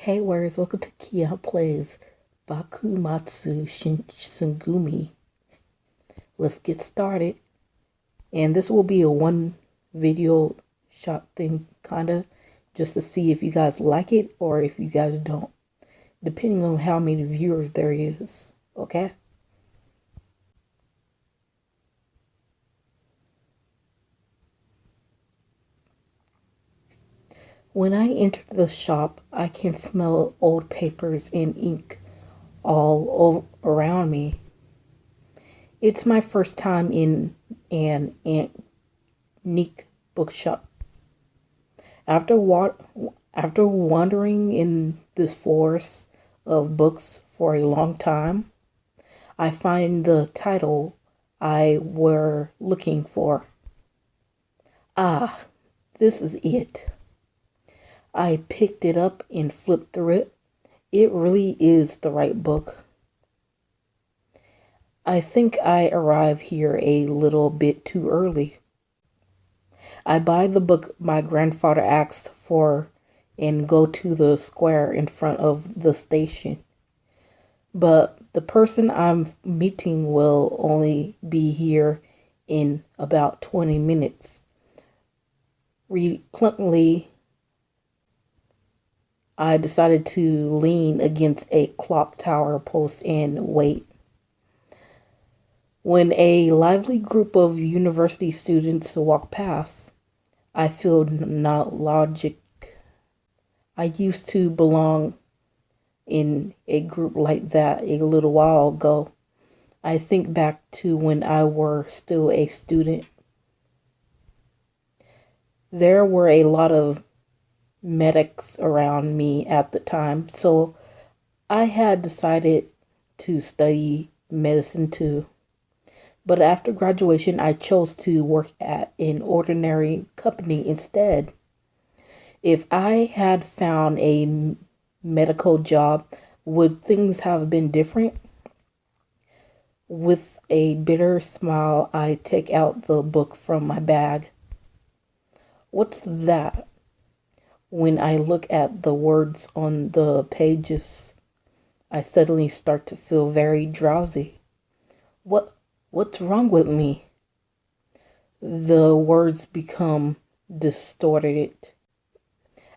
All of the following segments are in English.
Hey, words, welcome to Kia Plays Bakumatsu shinsengumi. Let's get started. And this will be a one video shot thing, kinda, just to see if you guys like it or if you guys don't, depending on how many viewers there is, okay? When I enter the shop, I can smell old papers and ink all around me. It's my first time in an antique bookshop. After wandering in this forest of books for a long time, I find the title I were looking for. Ah, this is it. I picked it up and flipped through it. It really is the right book. I think I arrived here a little bit too early. I buy the book my grandfather asked for and go to the square in front of the station. But the person I'm meeting will only be here in about 20 minutes. Reluctantly, I decided to lean against a clock tower post and wait. When a lively group of university students walk past, I feel nostalgic. I used to belong in a group like that a little while ago. I think back to when I were still a student. There were a lot of medics around me at the time, so I had decided to study medicine too. But after graduation, I chose to work at an ordinary company instead. If I had found a medical job, would things have been different? With a bitter smile, I take out the book from my bag. What's that? When I look at the words on the pages, I suddenly start to feel very drowsy. What's wrong with me? The words become distorted,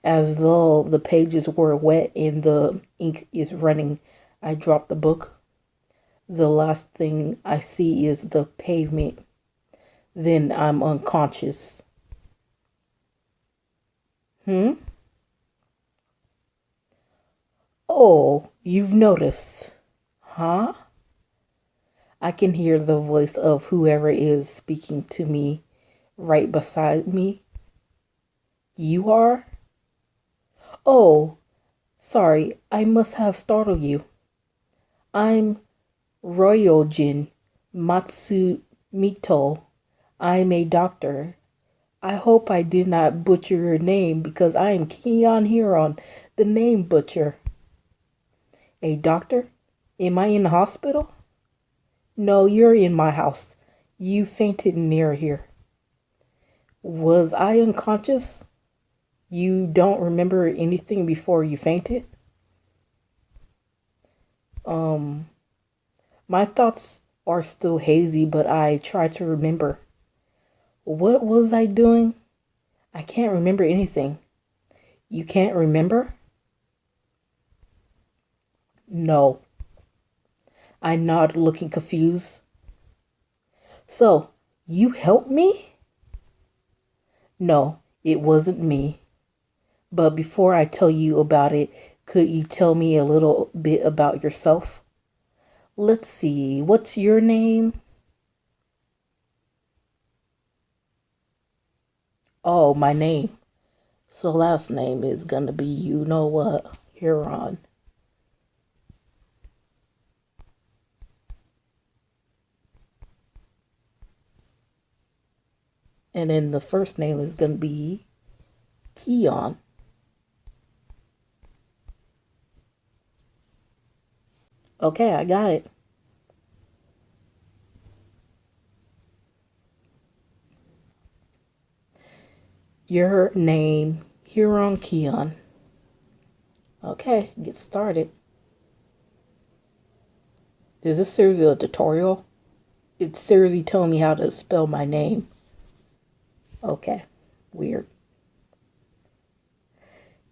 as though the pages were wet and the ink is running. I drop the book. The last thing I see is the pavement. Then I'm unconscious. Oh, you've noticed, huh? I can hear the voice of whoever is speaking to me right beside me. You are? Oh, sorry, I must have startled you. I'm Ryoujin Matsumito. I'm a doctor. I hope I did not butcher your name because I am Keon Huron, the name butcher. A doctor? Am I in the hospital? No, you're in my house. You fainted near here. Was I unconscious? You don't remember anything before you fainted? My thoughts are still hazy, but I try to remember. What was I doing? I can't remember anything. You can't remember? No. I nod, looking confused. So, you helped me? No, it wasn't me. But before I tell you about it, could you tell me a little bit about yourself? Let's see, what's your name? Oh, my name. So last name is gonna be you know what, Huron. And then the first name is gonna be Keon. Okay, I got it. Your name, Huron Keon. Okay, get started. Is this seriously a tutorial? It's seriously telling me how to spell my name. Okay, weird.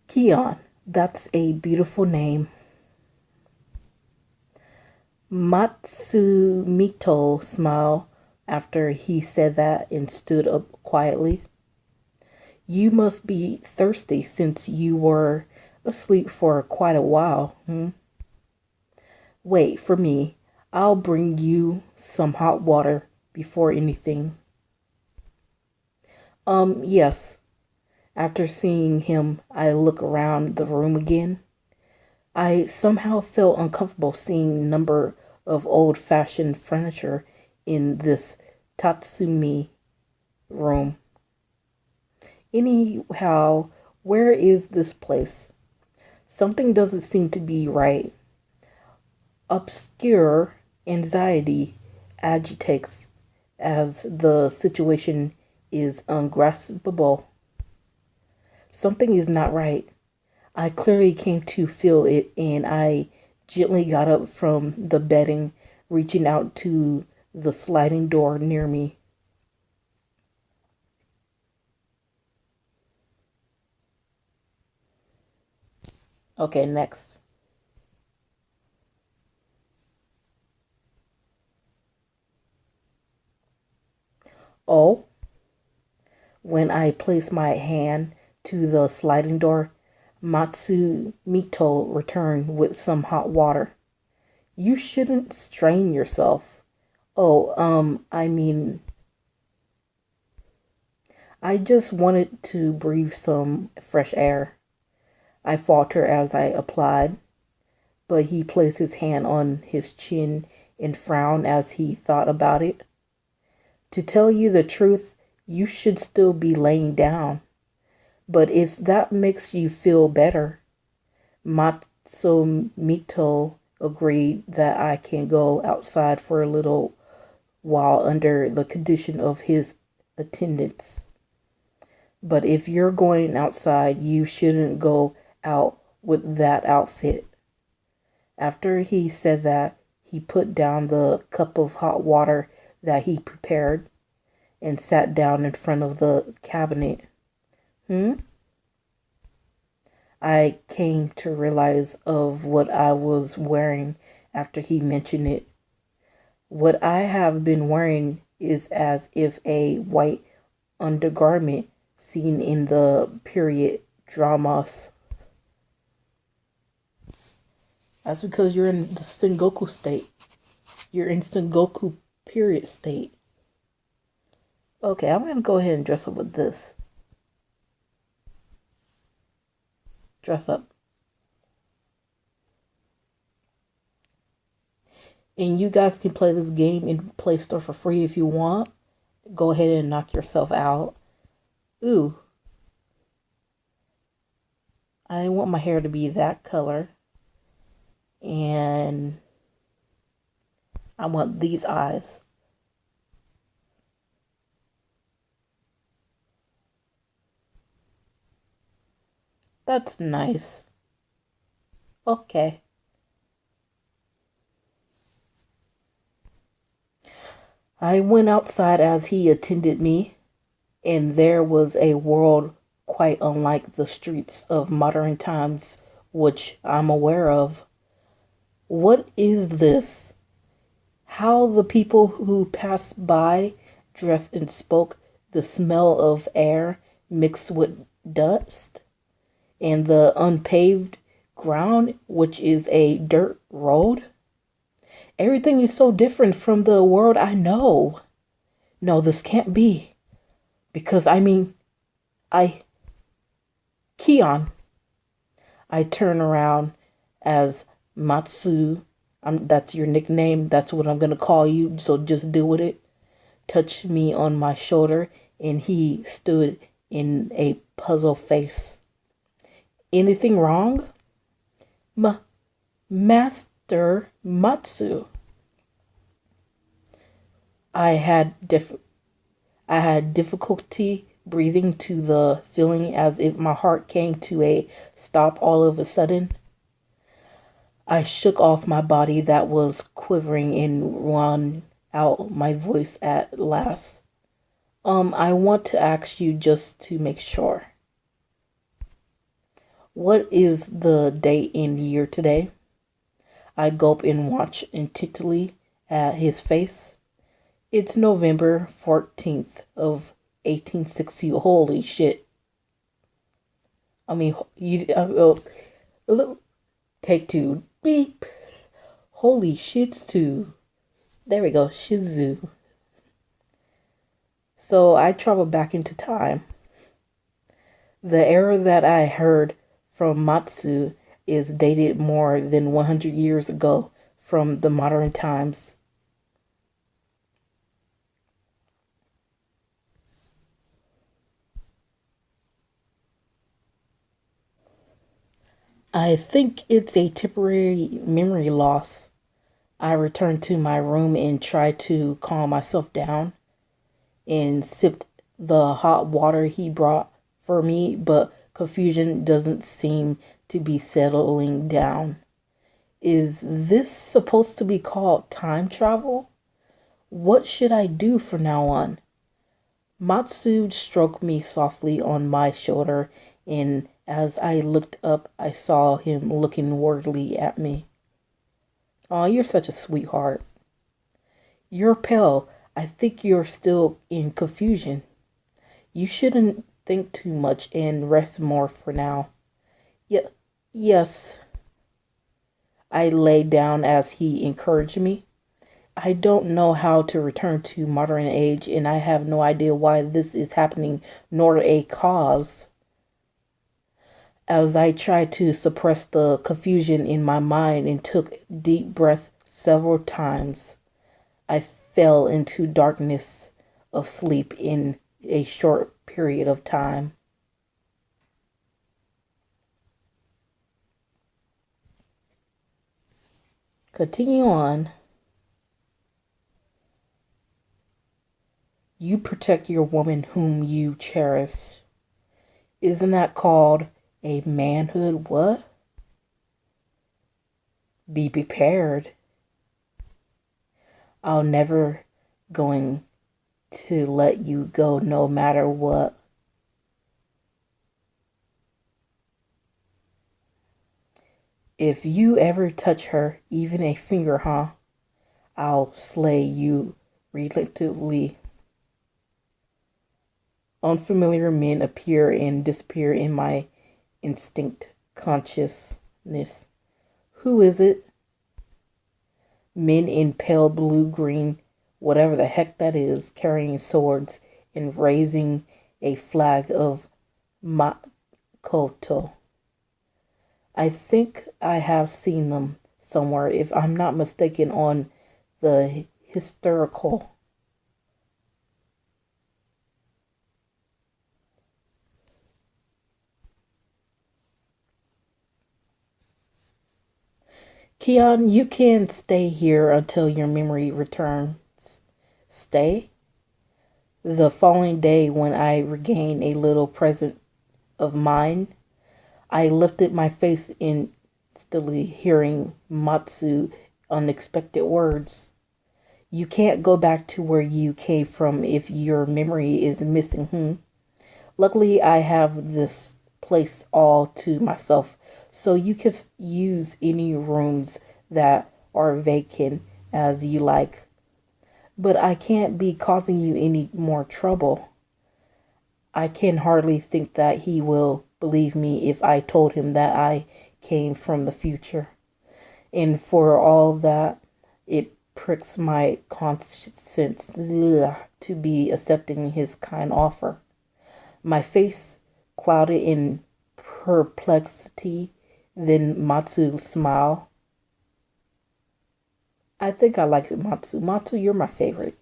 Keon, that's a beautiful name. Matsumito smiled after he said that and stood up quietly. You must be thirsty since you were asleep for quite a while. Wait for me. I'll bring you some hot water before anything. Yes. After seeing him, I look around the room again. I somehow felt uncomfortable seeing a number of old-fashioned furniture in this Tatsumi room. Anyhow, where is this place? Something doesn't seem to be right. Obscure anxiety agitates as the situation is ungraspable. Something is not right. I clearly came to feel it, and I gently got up from the bedding, reaching out to the sliding door near me. Okay, next. Oh, when I placed my hand to the sliding door, Matsumito returned with some hot water. You shouldn't strain yourself. Oh, I just wanted to breathe some fresh air. I faltered as I applied, but he placed his hand on his chin and frowned as he thought about it. To tell you the truth, you should still be laying down. But if that makes you feel better, Matsumito agreed that I can go outside for a little while under the condition of his attendance. But if you're going outside, you shouldn't go out with that outfit. After he said that, he put down the cup of hot water that he prepared and sat down in front of the cabinet. I came to realize of what I was wearing after he mentioned it. What I have been wearing is as if a white undergarment seen in the period dramas. That's because you're in the Sengoku state. You're in Sengoku period state. Okay, I'm gonna go ahead and dress up with this. Dress up. And you guys can play this game in playstore for free if you want. Go ahead and knock yourself out. Ooh. I want my hair to be that color. And I want these eyes. That's nice. Okay. I went outside as he attended me, and there was a world quite unlike the streets of modern times which I'm aware of. What is this? How the people who passed by dressed and spoke, the smell of air mixed with dust, and the unpaved ground, which is a dirt road. Everything is so different from the world I know. No, this can't be. Because Keon. I turn around as Matsu. That's your nickname. That's what I'm going to call you. So just deal with it. Touched me on my shoulder, and he stood in a puzzle face. Anything wrong? Master Matsu. I had difficulty breathing to the feeling as if my heart came to a stop all of a sudden. I shook off my body that was quivering and won out my voice at last. I want to ask you just to make sure. What is the date and year today? I gulp and watch intently at his face. It's November 14th of 1860. Holy shit. I mean, take two. Beep. Holy shits too. There we go. Shizu. So I travel back into time. The era that I heard from Matsu is dated more than 100 years ago from the modern times. I think it's a temporary memory loss. I returned to my room and tried to calm myself down and sipped the hot water he brought for me, but confusion doesn't seem to be settling down. Is this supposed to be called time travel? What should I do from now on? Matsu stroked me softly on my shoulder, and as I looked up, I saw him looking worriedly at me. "Aw, you're such a sweetheart." "You're pale. I think you're still in confusion. You shouldn't think too much and rest more for now." Yes. I lay down as he encouraged me. I don't know how to return to modern age, and I have no idea why this is happening, nor a cause. As I tried to suppress the confusion in my mind and took deep breaths several times, I fell into darkness of sleep in a short period of time. Continue on. You protect your woman whom you cherish. Isn't that called a manhood? What? Be prepared. I'll never going to let you go no matter what. If you ever touch her, even a finger, I'll slay you relentlessly. Unfamiliar men appear and disappear in my instinct consciousness. Who is it? Men in pale blue green, whatever the heck that is, carrying swords and raising a flag of Makoto. I think I have seen them somewhere, if I'm not mistaken, on the historical. Keon, you can stay here until your memory returns. Stay? The following day, when I regained a little presence of mind, I lifted my face instantly, hearing Matsu's unexpected words. You can't go back to where you came from if your memory is missing. Luckily, I have this place all to myself, so you can use any rooms that are vacant as you like. But I can't be causing you any more trouble. I can hardly think that he will believe me if I told him that I came from the future. And for all that, it pricks my conscience to be accepting his kind offer. My face clouded in perplexity, then Matsu smiled. I think I like Matsu. Matsu, you're my favorite.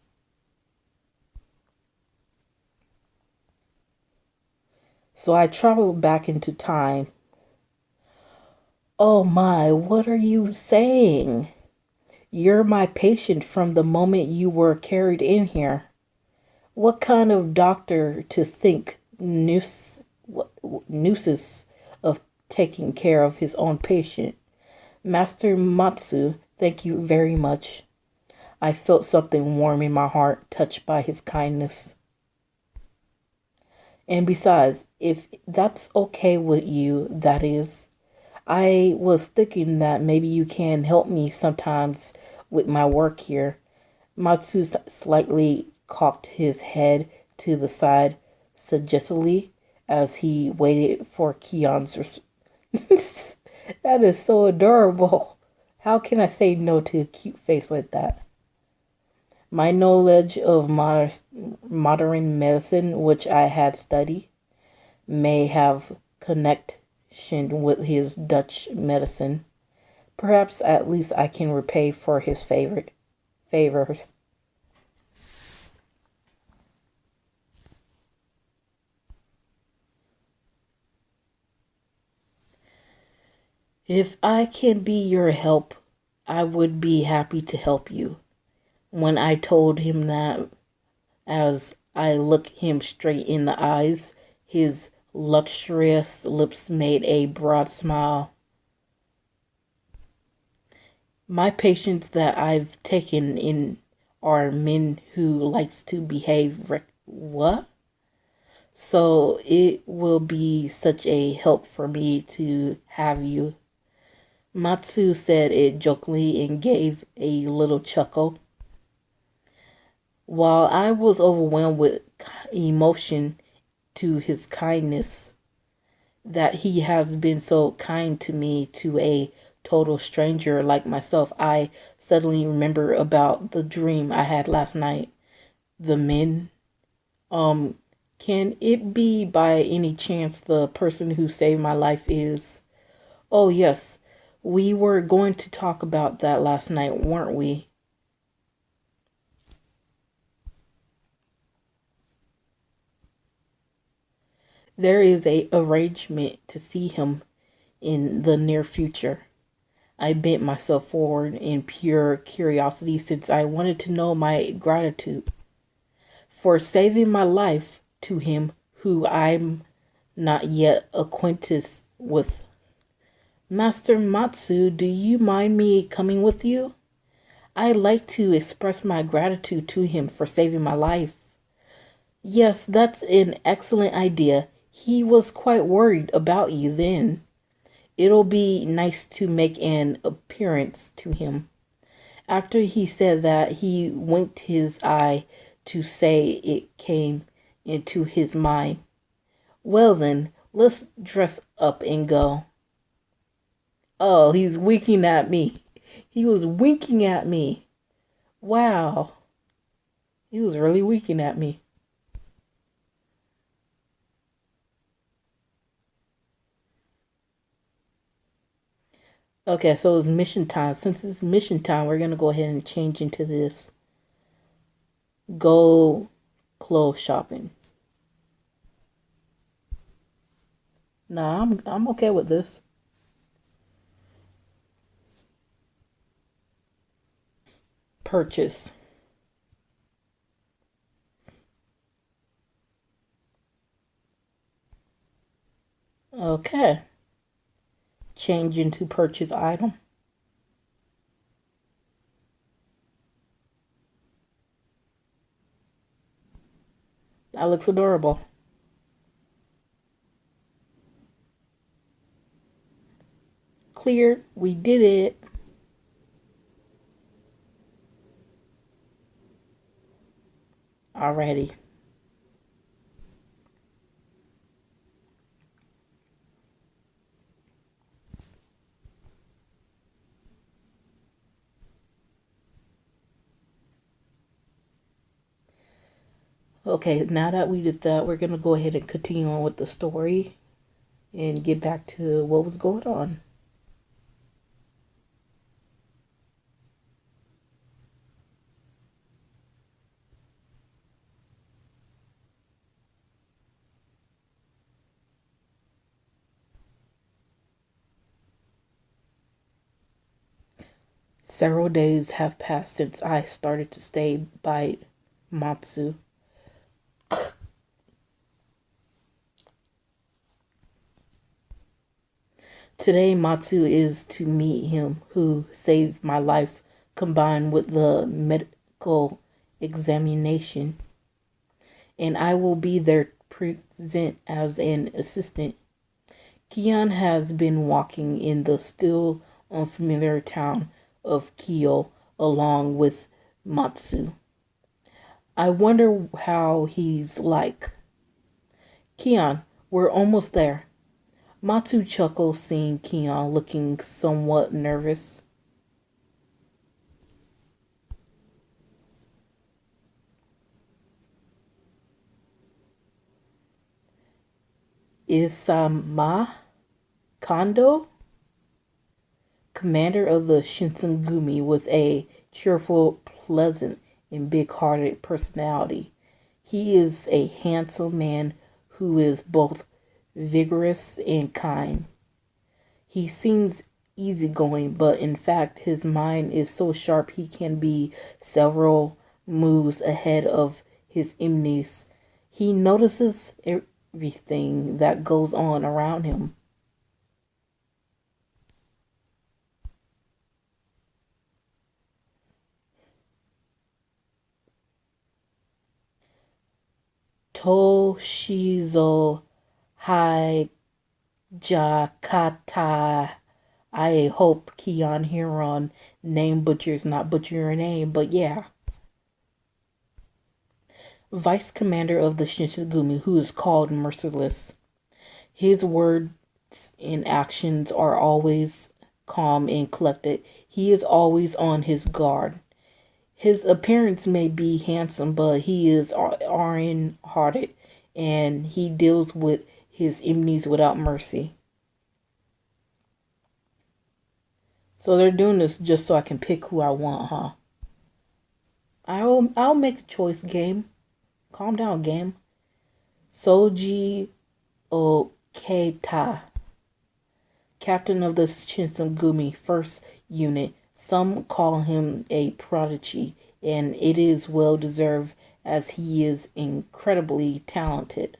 So I traveled back into time. Oh my, what are you saying? You're my patient from the moment you were carried in here. What kind of doctor to think nooses of taking care of his own patient? Master Matsu, thank you very much. I felt something warm in my heart, touched by his kindness. And besides, if that's okay with you, that is, I was thinking that maybe you can help me sometimes with my work here. Matsu slightly cocked his head to the side suggestively as he waited for Kion's That is so adorable. How can I say no to a cute face like that? My knowledge of modern medicine, which I had studied, may have connection with his Dutch medicine. Perhaps at least I can repay for his favors. If I can be your help, I would be happy to help you. When I told him that, as I looked him straight in the eyes, his luxurious lips made a broad smile. My patients that I've taken in are men who likes to behave what? So it will be such a help for me to have you. Matsu said it jokingly and gave a little chuckle. While I was overwhelmed with emotion to his kindness, that he has been so kind to me, to a total stranger like myself, I suddenly remember about the dream I had last night. The men, can it be by any chance the person who saved my life is? Oh, yes, we were going to talk about that last night, weren't we? There is a arrangement to see him in the near future. I bent myself forward in pure curiosity since I wanted to know my gratitude for saving my life to him who I'm not yet acquainted with. Master Matsu, do you mind me coming with you? I'd like to express my gratitude to him for saving my life. Yes, that's an excellent idea. He was quite worried about you then. It'll be nice to make an appearance to him. After he said that, he winked his eye to say it came into his mind. Well then, let's dress up and go. Oh, he's winking at me. He was winking at me. Wow. He was really winking at me. Okay, so it's mission time. Since it's mission time, we're going to go ahead and change into this. Go clothes shopping. Nah, I'm okay with this. Purchase. Okay. Change into purchase item. That looks adorable. Clear. We did it. Alrighty. Okay, now that we did that, we're going to go ahead and continue on with the story and get back to what was going on. Several days have passed since I started to stay by Matsu. Today, Matsu is to meet him who saved my life combined with the medical examination, and I will be there present as an assistant. Kion has been walking in the still unfamiliar town of Kyo along with Matsu. I wonder how he's like. Kion, we're almost there. Matsu chuckles, seeing Kion looking somewhat nervous. Isama Kondo, commander of the shinsengumi with a cheerful, pleasant, and big-hearted personality. He is a handsome man who is both vigorous and kind. He seems easygoing, but in fact his mind is so sharp he can be several moves ahead of his enemies. He notices everything that goes on around him. Toshizo Hijakata. I hope Kion Huron name butchers not butcher your name, but yeah. Vice commander of the Shinsengumi, who is called Merciless. His words and actions are always calm and collected. He is always on his guard. His appearance may be handsome, but he is iron-hearted, and he deals with his enemies without mercy. So they're doing this just so I can pick who I want, huh? I'll make a choice, game. Calm down, game. Soji Oketa, captain of the Shinsengumi First Unit. Some call him a prodigy, and it is well deserved as he is incredibly talented.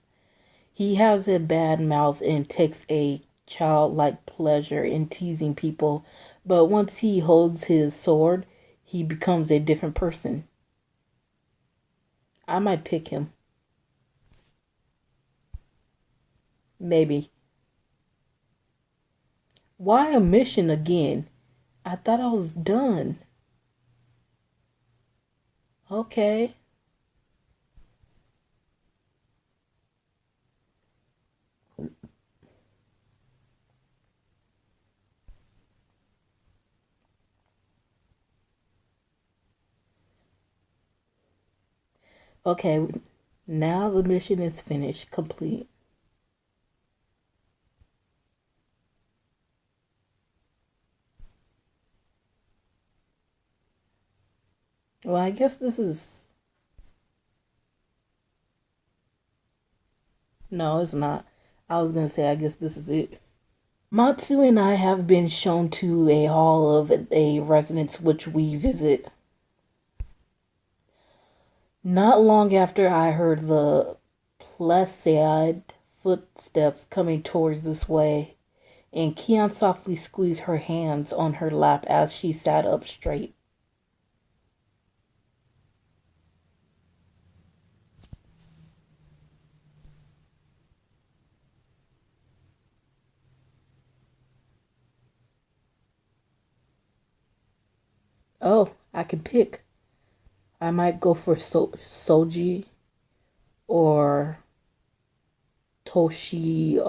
He has a bad mouth and takes a childlike pleasure in teasing people, but once he holds his sword, he becomes a different person. I might pick him. Maybe. Why a mission again? I thought I was done. Okay. Okay, now the mission is finished, complete. Well, I guess this is... No, it's not. I was gonna say, I guess this is it. Matsu and I have been shown to a hall of a residence which we visit. Not long after I heard the placid footsteps coming towards this way, and Kion softly squeezed her hands on her lap as she sat up straight. Oh, I can pick. I might go for Soji or Toshiozo.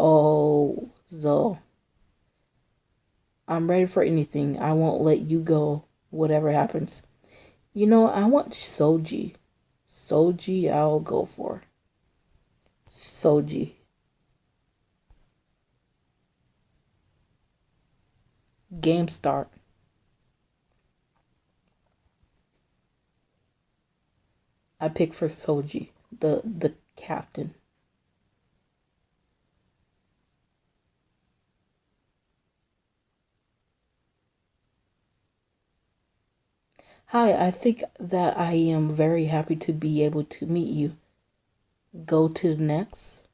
I'm ready for anything. I won't let you go, whatever happens. You know, I want Soji. Soji, I'll go for. Soji. Game start. I pick for Soji, the captain. Hi, I think that I am very happy to be able to meet you. Go to the next.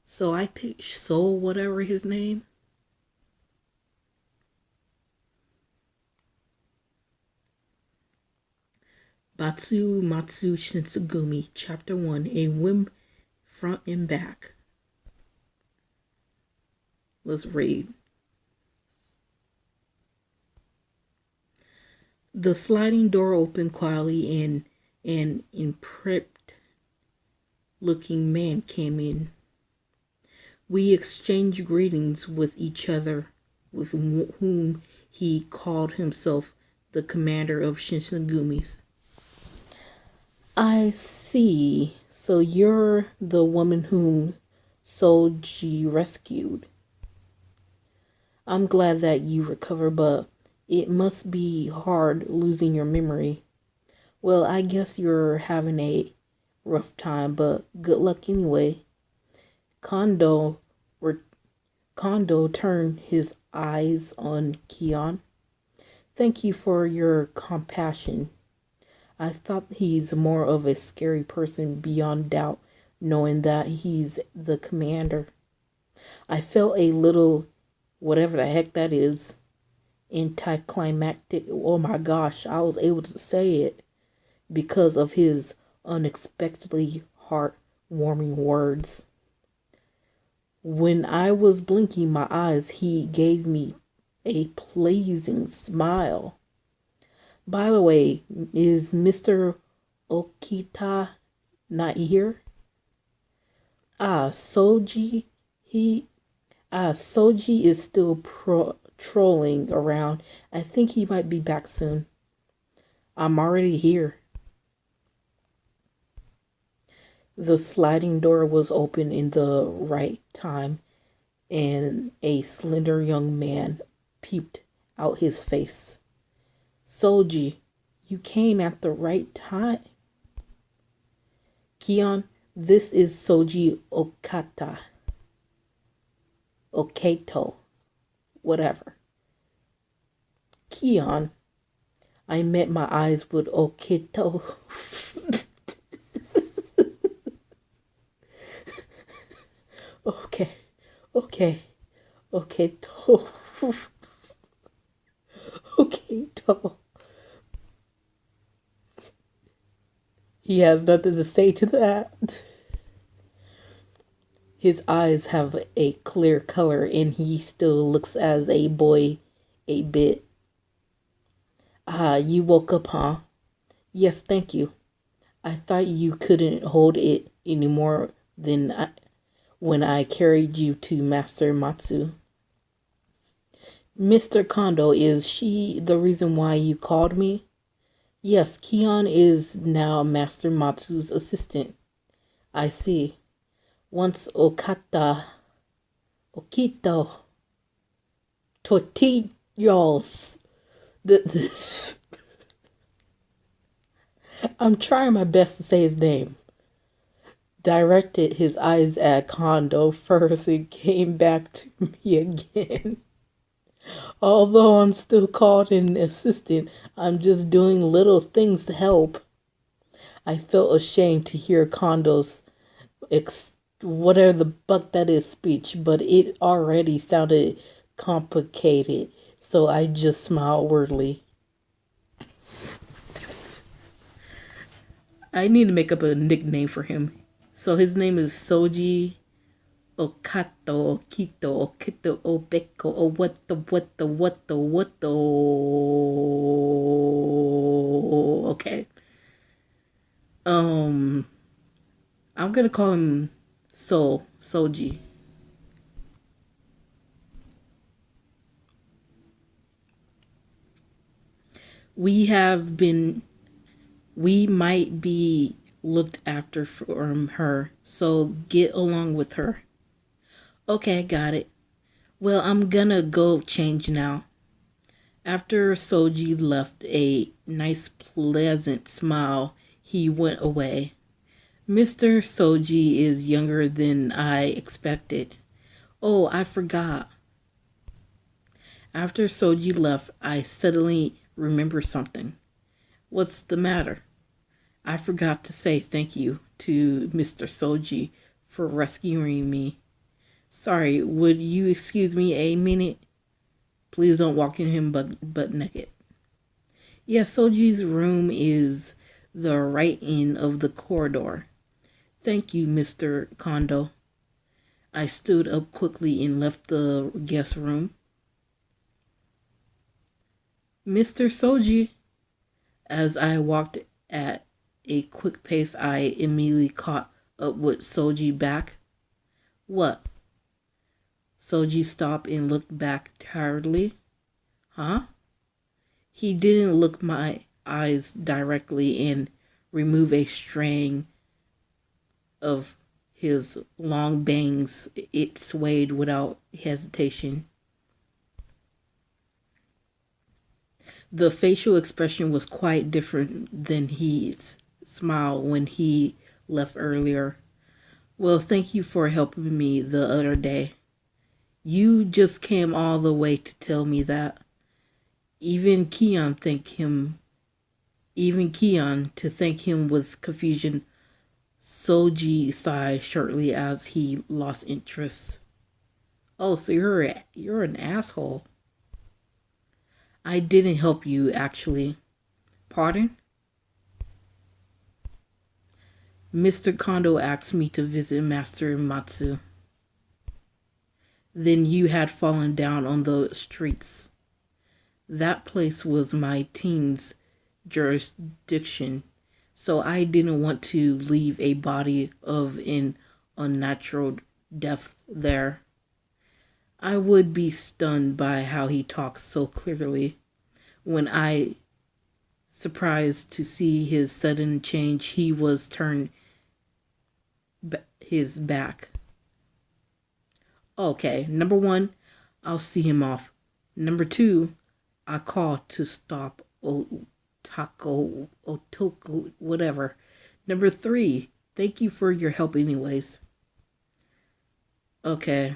So I picked Soul, whatever his name. Bakumastu shinsengumi, Chapter 1, A Whim Front and Back. Let's read. The sliding door opened quietly and an impressed looking man came in. We exchanged greetings with each other, with whom he called himself the commander of shinsengumis. I see. So you're the woman whom Soji rescued. I'm glad that you recovered, but it must be hard losing your memory. Well, I guess you're having a rough time, but good luck anyway. Kondo turned his eyes on Kion. Thank you for your compassion. I thought he's more of a scary person beyond doubt, knowing that he's the commander. I felt a little, whatever the heck that is, anticlimactic. Oh my gosh, I was able to say it because of his unexpectedly heartwarming words. When I was blinking my eyes, he gave me a pleasing smile. By the way, is Mr. Okita not here? Soji is still trolling around. I think he might be back soon. I'm already here. The sliding door was open in the right time, and a slender young man peeped out his face. Soji, you came at the right time. Kion, this is Soji Okato, whatever. Kion, I met my eyes with Okito. Okay, to. He has nothing to say to that. His eyes have a clear color and he still looks as a boy a bit. You woke up, huh? Yes, thank you. I thought you couldn't hold it anymore when I carried you to Master Matsu. Mr. Kondo, is she the reason why you called me? Yes, Kion is now Master Matsu's assistant. I see. Once Okito, Tortillos. I'm trying my best to say his name. Directed his eyes at Kondo first and came back to me again. Although I'm still called an assistant, I'm just doing little things to help. I felt ashamed to hear Kondo's whatever the buck that is speech, but it already sounded complicated, so I just smiled weirdly. I need to make up a nickname for him. So his name is Soji Okato, Okito, Obeko, what the. Okay. I'm gonna call him Soji. We might be looked after from her, so get along with her. Okay, got it. Well, I'm gonna go change now. After Soji left a nice pleasant smile, he went away. Mr. Soji is younger than I expected. Oh, I forgot. After Soji left, I suddenly remembered something. What's the matter? I forgot to say thank you to Mr. Soji for rescuing me. Sorry, would you excuse me a minute? Please don't walk in him butt naked. Yes, Soji's room is the right end of the corridor. Thank you, Mr. Kondo. I stood up quickly and left the guest room. Mr. Soji. As I walked at a quick pace, I immediately caught up with Soji back. What? Soji stopped and looked back tiredly. Huh? He didn't look my eyes directly and remove a strand of his long bangs. It swayed without hesitation. The facial expression was quite different than his smile when he left earlier. Well, thank you for helping me the other day. You just came all the way to tell me that. Even Keon to thank him with confusion. Soji sighed shortly as he lost interest. Oh, so you're an asshole. I didn't help you, actually. Pardon? Mr. Kondo asked me to visit Master Matsu. Then you had fallen down on the streets. That place was my teens' jurisdiction, so I didn't want to leave a body of an unnatural death there. I would be stunned by how he talks so clearly. When I surprised to see his sudden change, he was turned his back. Okay, number 1, I'll see him off. Number 2, I call to stop Otoku, whatever. Number 3, thank you for your help anyways. Okay.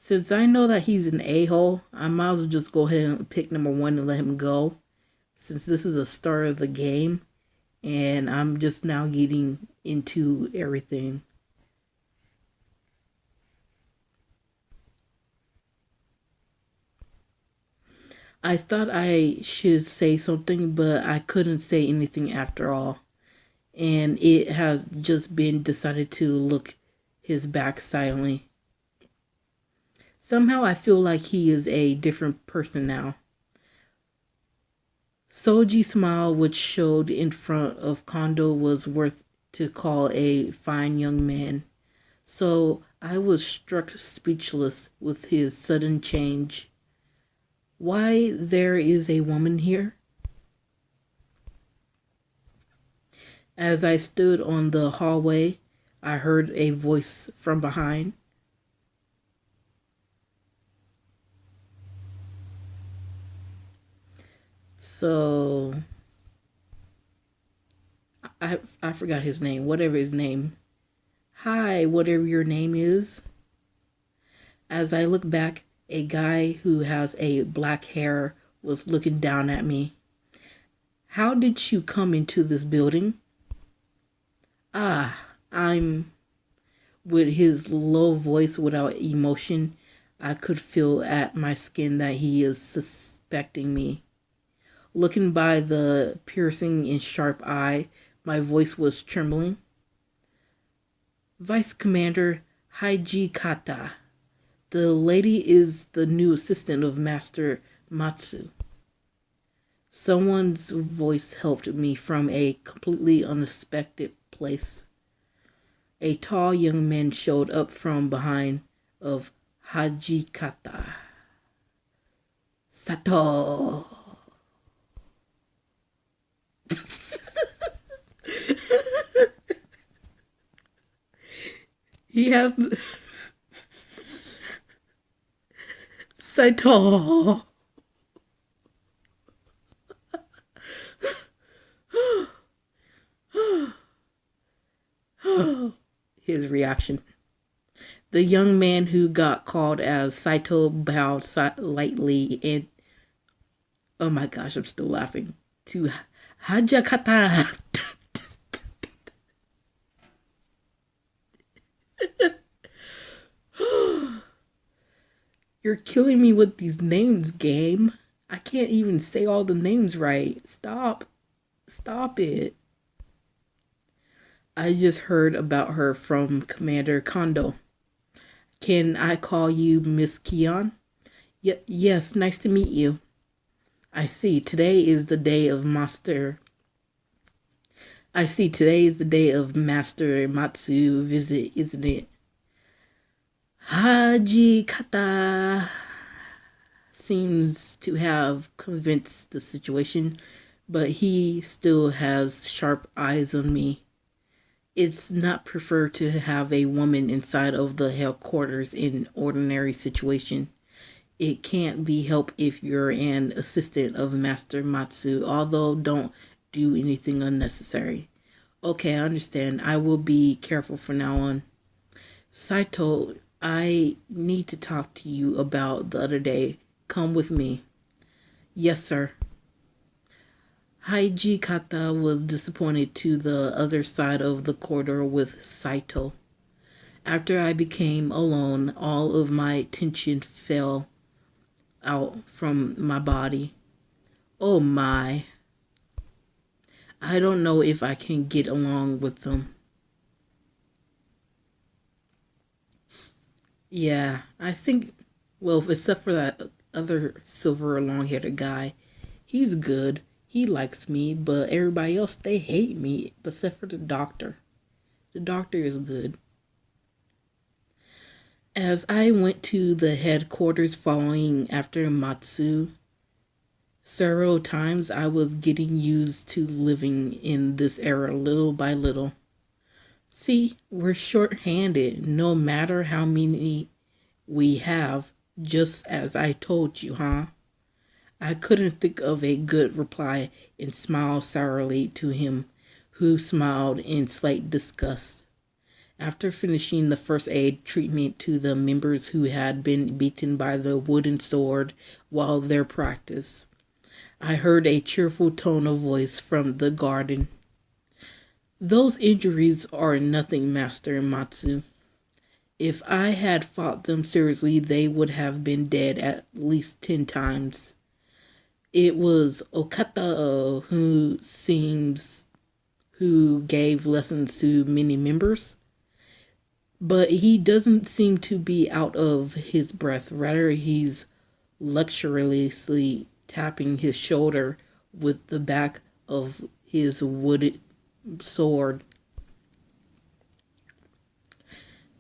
Since I know that he's an a-hole, I might as well just go ahead and pick number 1 and let him go. Since this is the start of the game, and I'm just now getting into everything. I thought I should say something, but I couldn't say anything after all. And it has just been decided to look his back silently. Somehow I feel like he is a different person now. Soji's smile, which showed in front of Kondo, was worth to call a fine young man. So I was struck speechless with his sudden change. Why, there is a woman here? As I stood on the hallway, I heard a voice from behind. So I forgot his name, whatever his name. Hi, whatever your name is. As I look back, a guy who has a black hair was looking down at me. How did you come into this building? I'm... With his low voice without emotion, I could feel at my skin that he is suspecting me. Looking by the piercing and sharp eye, my voice was trembling. Vice Commander Hijikata. The lady is the new assistant of Master Matsu. Someone's voice helped me from a completely unexpected place. A tall young man showed up from behind of Hijikata. Sato! He has... Saito. His reaction. The young man who got called as Saito bowed lightly and... Oh my gosh, I'm still laughing. To Hajakata. You're killing me with these names, game. I can't even say all the names right. Stop. Stop it. I just heard about her from Commander Kondo. Can I call you Miss Kion? Yes, nice to meet you. I see. Today is the day of Master Matsu visit, isn't it? Haji Kata seems to have convinced the situation, but he still has sharp eyes on me. It's not preferred to have a woman inside of the headquarters in ordinary situation. It can't be helped if you're an assistant of Master Matsu, although don't do anything unnecessary. Okay, I understand. I will be careful from now on. Saito, I need to talk to you about the other day. Come with me. Yes, sir. Haiji Kata was disappointed to the other side of the corridor with Saito. After I became alone, all of my tension fell out from my body. Oh my. I don't know if I can get along with them. Yeah, I think, well, except for that other silver long-haired guy, he's good. He likes me, but everybody else, they hate me, except for the doctor. The doctor is good. As I went to the headquarters following after Matsu, several times I was getting used to living in this era little by little. See, we're short-handed no matter how many we have, just as I told you, huh? I couldn't think of a good reply and smiled sourly to him, who smiled in slight disgust. After finishing the first aid treatment to the members who had been beaten by the wooden sword while their practice, I heard a cheerful tone of voice from the garden. Those injuries are nothing, Master Matsu. If I had fought them seriously, they would have been dead at least 10 times. It was Okata who gave lessons to many members, but he doesn't seem to be out of his breath. Rather, he's luxuriously tapping his shoulder with the back of his wooden sword.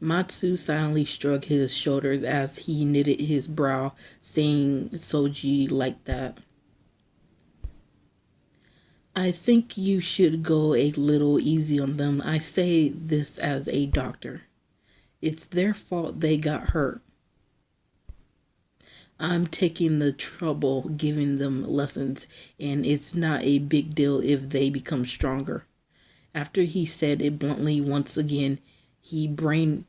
Matsu silently shrugged his shoulders as he knitted his brow, saying Soji like that. I think you should go a little easy on them. I say this as a doctor. It's their fault they got hurt. I'm taking the trouble giving them lessons, and it's not a big deal if they become stronger. After he said it bluntly once again, he brandished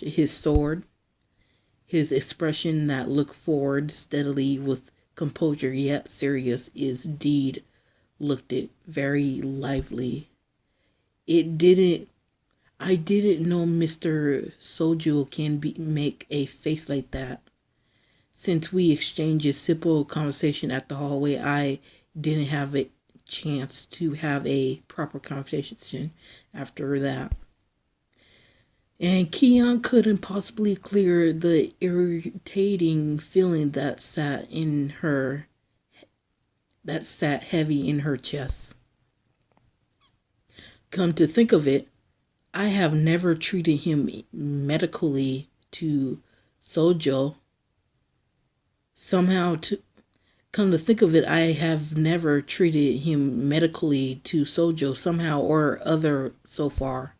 his sword. His expression that looked forward steadily with composure yet serious is indeed looked it very lively. I didn't know Mr. Sojo can make a face like that. Since we exchanged a simple conversation at the hallway, I didn't have a chance to have a proper conversation after that. And Kion couldn't possibly clear the irritating feeling that sat heavy in her chest. Come to think of it, I have never treated him medically to Sojo. Come to think of it, I have never treated him medically to Sojo somehow or other so far.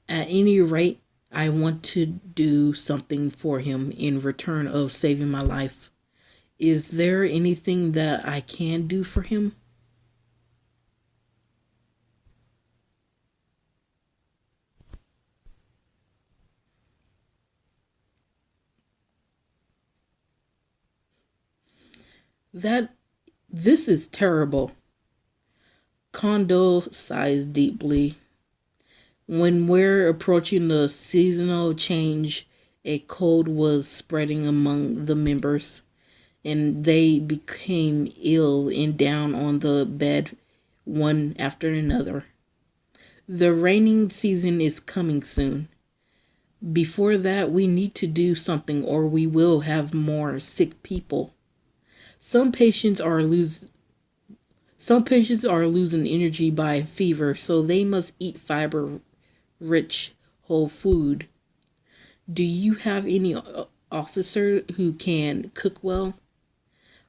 At any rate, I want to do something for him in return of saving my life. Is there anything that I can do for him? This is terrible. Kondo sighs deeply. When we're approaching the seasonal change, a cold was spreading among the members, and they became ill and down on the bed one after another. The raining season is coming soon. Before that, we need to do something or we will have more sick people. Some patients are losing energy by fever, so they must eat fiber-rich whole food. Do you have any officer who can cook well?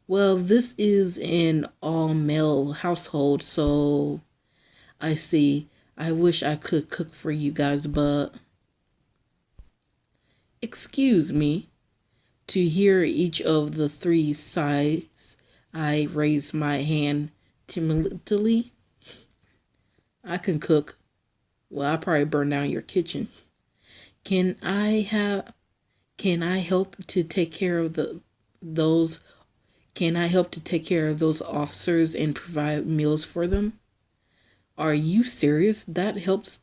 Well, this is an all-male household, so I see. I wish I could cook for you guys, but... Excuse me. To hear each of the three sides, I raise my hand timidly. I can cook. Well, I probably burn down your kitchen. Can I help to take care of those Can I help to take care of those officers and provide meals for them? Are you serious? That helps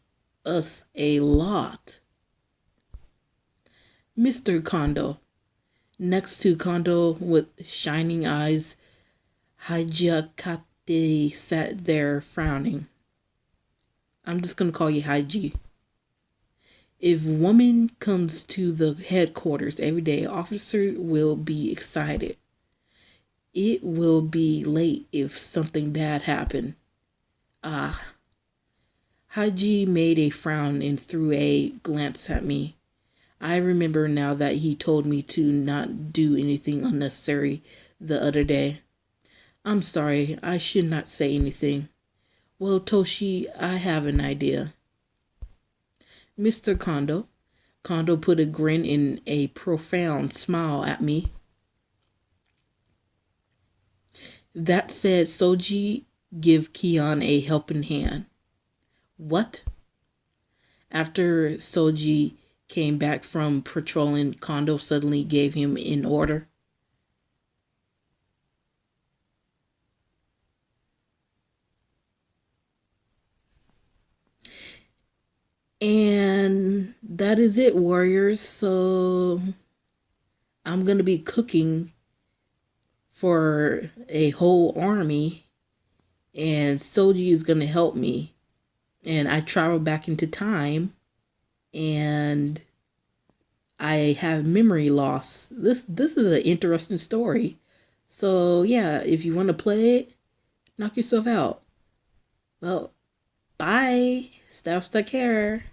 us a lot. Mr. Kondo. Next to Kondo with shining eyes, Hijiakate sat there frowning. I'm just going to call you Haiji. If woman comes to the headquarters every day, officer will be excited. It will be late if something bad happened. Ah. Haji made a frown and threw a glance at me. I remember now that he told me to not do anything unnecessary the other day. I'm sorry, I should not say anything. Well, Toshi, I have an idea. Mr. Kondo. Kondo put a grin and a profound smile at me. That said, Soji, give Kion a helping hand. What? After Soji came back from patrolling, Kondo suddenly gave him an order. And that is it, warriors. So I'm going to be cooking for a whole army, and Soji is going to help me. And I travel back into time, and I have memory loss. This is an interesting story. So yeah, if you want to play it, knock yourself out. Well, bye. Stay care.